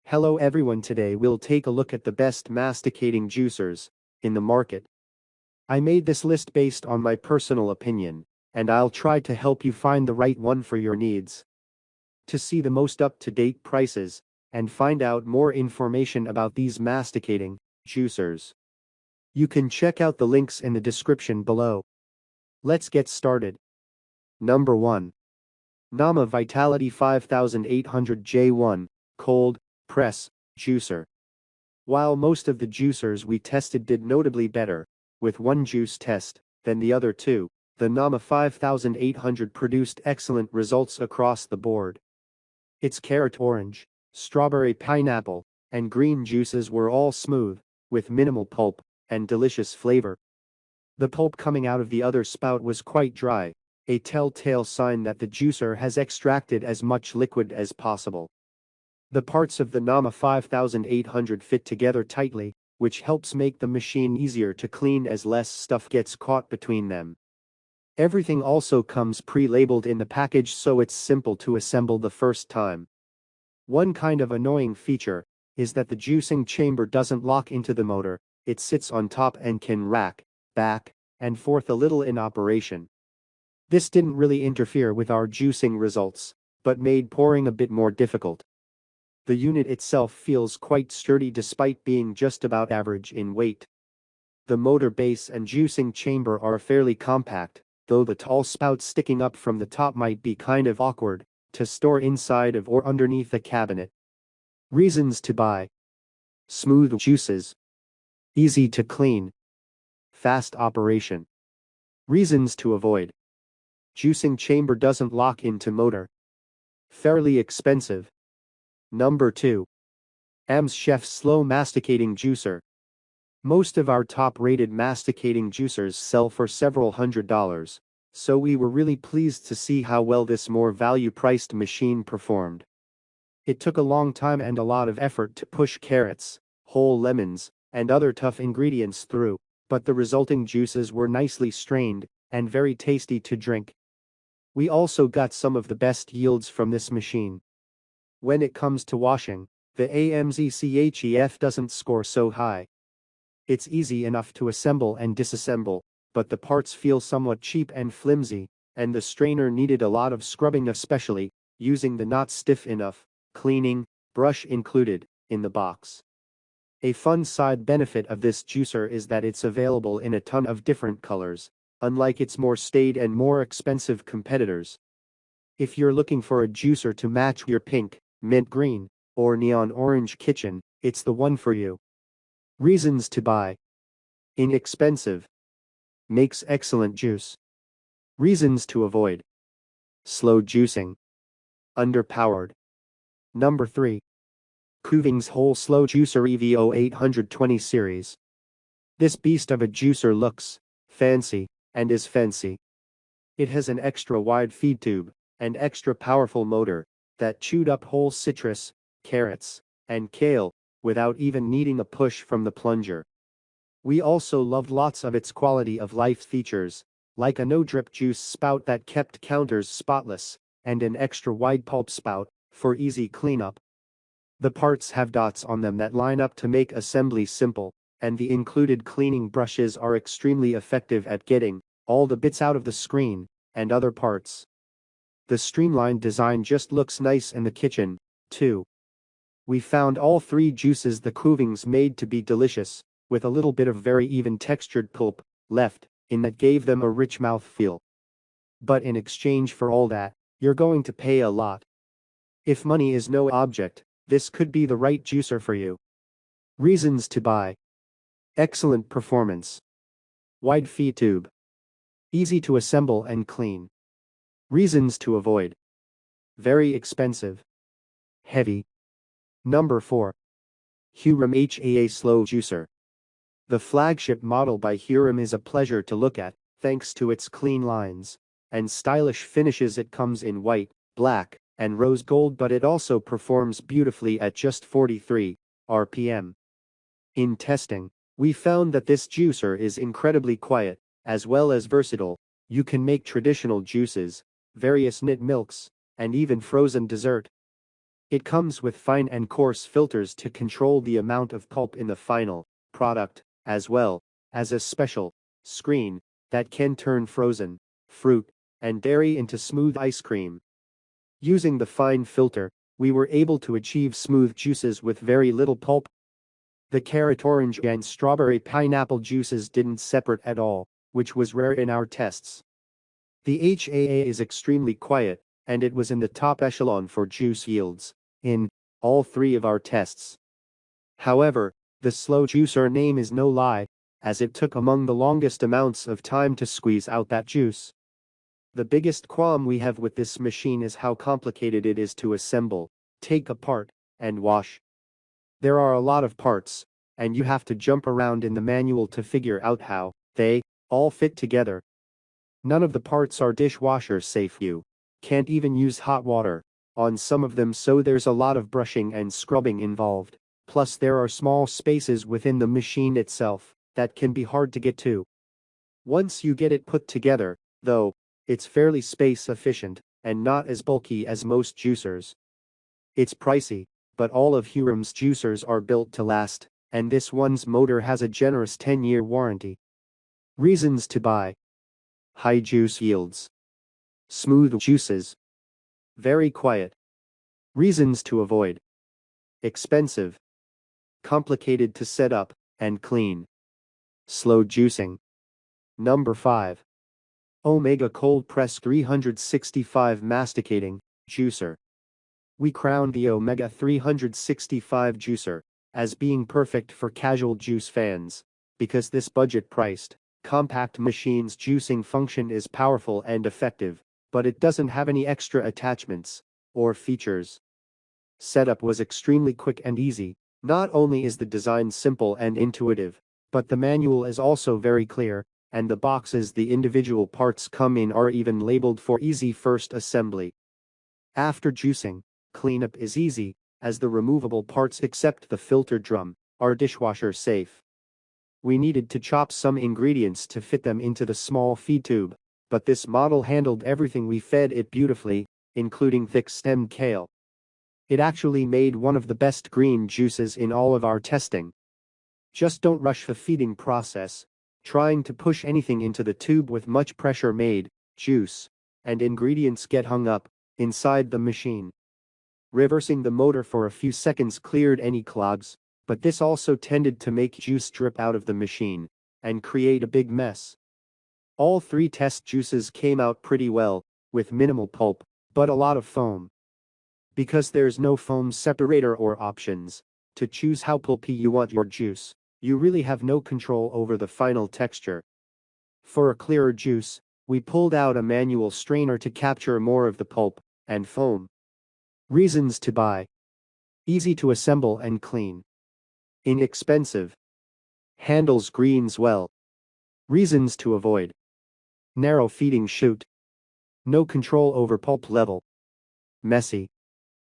Hello everyone, today we'll take a look at the best masticating juicers in the market. I made this list based on my personal opinion, and I'll try to help you find the right one for your needs. To see the most up-to-date prices and find out more information about these masticating juicers, you can check out the links in the description below. Let's get started. Number 1. Nama Vitality 5800 J1 Cold Press Juicer. While most of the juicers we tested did notably better with one juice test than the other two, the Nama 5800 produced excellent results across the board. Its carrot orange, strawberry pineapple, and green juices were all smooth, with minimal pulp and delicious flavor. The pulp coming out of the other spout was quite dry, a telltale sign that the juicer has extracted as much liquid as possible. The parts of the Nama 5800 fit together tightly, which helps make the machine easier to clean as less stuff gets caught between them. Everything also comes pre-labeled in the package, so it's simple to assemble the first time. One kind of annoying feature is that the juicing chamber doesn't lock into the motor. It sits on top and can rack back and forth a little in operation. This didn't really interfere with our juicing results, but made pouring a bit more difficult. The unit itself feels quite sturdy despite being just about average in weight. The motor base and juicing chamber are fairly compact, though the tall spout sticking up from the top might be kind of awkward to store inside of or underneath a cabinet. Reasons to buy: smooth juices, easy to clean, fast operation. Reasons to avoid: juicing chamber doesn't lock into motor, fairly expensive. Number 2. AMZCHEF Slow Masticating Juicer. Most of our top-rated masticating juicers sell for several $100s, so we were really pleased to see how well this more value-priced machine performed. It took a long time and a lot of effort to push carrots, whole lemons, and other tough ingredients through, but the resulting juices were nicely strained and very tasty to drink. We also got some of the best yields from this machine. When it comes to washing, the AMZCHEF doesn't score so high. It's easy enough to assemble and disassemble, but the parts feel somewhat cheap and flimsy, and the strainer needed a lot of scrubbing, especially using the not stiff enough cleaning brush included in the box. A fun side benefit of this juicer is that it's available in a ton of different colors, unlike its more staid and more expensive competitors. If you're looking for a juicer to match your pink, mint green, or neon orange kitchen, it's the one for you. Reasons to buy: inexpensive, makes excellent juice. Reasons to avoid: slow juicing, underpowered. Number 3. Kuvings Whole Slow Juicer EVO 820 Series. This beast of a juicer looks fancy and is fancy. It has an extra wide feed tube and extra powerful motor that chewed up whole citrus, carrots, and kale without even needing a push from the plunger. We also loved lots of its quality of life features, like a no-drip juice spout that kept counters spotless, and an extra wide pulp spout for easy cleanup. The parts have dots on them that line up to make assembly simple, and the included cleaning brushes are extremely effective at getting all the bits out of the screen and other parts. The streamlined design just looks nice in the kitchen, too. We found all three juices the Kuvings made to be delicious, with a little bit of very even textured pulp left in that gave them a rich mouthfeel. But in exchange for all that, you're going to pay a lot. If money is no object, this could be the right juicer for you. Reasons to buy: excellent performance, wide feed tube, easy to assemble and clean. Reasons to avoid: very expensive, heavy. Number 4. Hurom HAA Slow Juicer. The flagship model by Hurom is a pleasure to look at, thanks to its clean lines and stylish finishes. It comes in white, black, and rose gold, but it also performs beautifully at just 43 RPM. In testing, we found that this juicer is incredibly quiet, as well as versatile. You can make traditional juices, various knit milks, and even frozen dessert. It comes with fine and coarse filters to control the amount of pulp in the final product, as well as a special screen that can turn frozen fruit and dairy into smooth ice cream. Using the fine filter, we were able to achieve smooth juices with very little pulp. The carrot orange and strawberry pineapple juices didn't separate at all, which was rare in our tests. The HAA is extremely quiet, and it was in the top echelon for juice yields in all three of our tests. However, the slow juicer name is no lie, as it took among the longest amounts of time to squeeze out that juice. The biggest qualm we have with this machine is how complicated it is to assemble, take apart, and wash. There are a lot of parts, and you have to jump around in the manual to figure out how they all fit together. None of the parts are dishwasher safe. You can't even use hot water on some of them, so there's a lot of brushing and scrubbing involved. Plus there are small spaces within the machine itself that can be hard to get to. Once you get it put together, though, it's fairly space efficient and not as bulky as most juicers. It's pricey, but all of Hurom's juicers are built to last, and this one's motor has a generous 10-year warranty. Reasons to buy: high juice yields, smooth juices, very quiet. Reasons to avoid: expensive, complicated to set up and clean, slow juicing. Number 5. Omega Cold Press 365 Masticating Juicer. We crowned the Omega 365 juicer as being perfect for casual juice fans, because this budget-priced, compact machine's juicing function is powerful and effective, but it doesn't have any extra attachments or features. Setup was extremely quick and easy. Not only is the design simple and intuitive, but the manual is also very clear, and the boxes the individual parts come in are even labeled for easy first assembly. After juicing, cleanup is easy, as the removable parts except the filter drum are dishwasher safe. We needed to chop some ingredients to fit them into the small feed tube, but this model handled everything. We fed it beautifully, including thick-stemmed kale. It actually made one of the best green juices in all of our testing. Just don't rush the feeding process. Trying to push anything into the tube with much pressure made juice and ingredients get hung up inside the machine. Reversing the motor for a few seconds cleared any clogs, but this also tended to make juice drip out of the machine and create a big mess. All three test juices came out pretty well, with minimal pulp, but a lot of foam. Because there's no foam separator or options to choose how pulpy you want your juice, you really have no control over the final texture. For a clearer juice, we pulled out a manual strainer to capture more of the pulp and foam. Reasons to buy: easy to assemble and clean, inexpensive, handles greens well. Reasons to avoid: narrow feeding chute, no control over pulp level, messy.